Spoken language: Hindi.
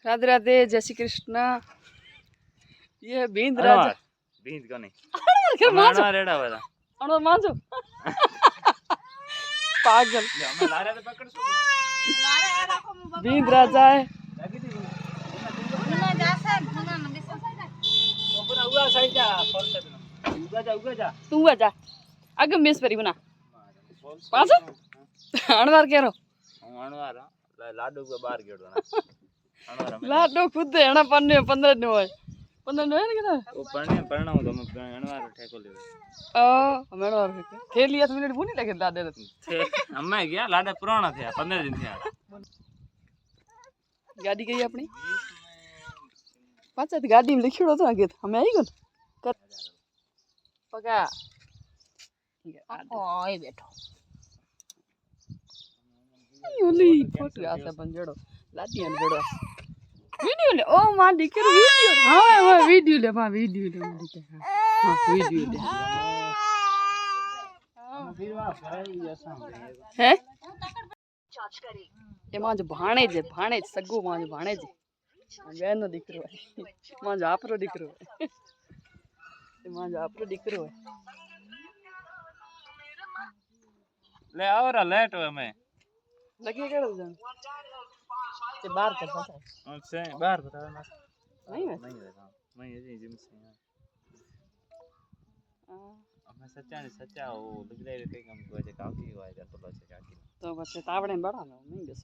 राधे राधे, जय श्री कृष्ण। ये बींद राजा बींद को नहीं के मांजो रेड़ा वाला अणो मांजो पागल हमें लारे तो पकड़ सो बींद राजा है गुना जासे गुना न बिसा ओपना हुआ साइड जा फॉल से उगा जा तू आजा आगे मिस परी बना पास अणवार केरो अणवार लाडू के बाहर गेड़ो ना अणवार लाडो खुद एना पन्ने 15 नो है 15 नो है ना कितना वो पढ़ना हो तो मैं अणवार ठेको ले हमें अणवार थे लिया तो मिनट बुनी लगे लाडे थे हमें गया लाडा पुराना थे 15 दिन थे गाड़ी गई अपनी पाछा गाड़ी में लिखियो तो आगे हमें आई गन कर पका ठीक है ओए बैठो ओली फोटो आसा पंजड़ो लाडी अन जड़ो वीडियो ले ओ मां दिकर वीडियो हां वीडियो ले मां वीडियो ले मां दिकर हां वीडियो ले है ये मां जो भाणे सगो मां जो भाणे जे नो दिकरो है मां जो आपरो दिकरो है ये मां जो आपरो दिकरो है ले आवरा लेट हो हमें लगे केड़ो जान ते बाहर कर पता से बाहर बता ना नहीं है नहीं है जिम से हमें सच्चा वो लग रहा है कहीं हम को जे काफी हुआ है तो बस काकी तो बस तावड़े बड़ा ना नहीं बस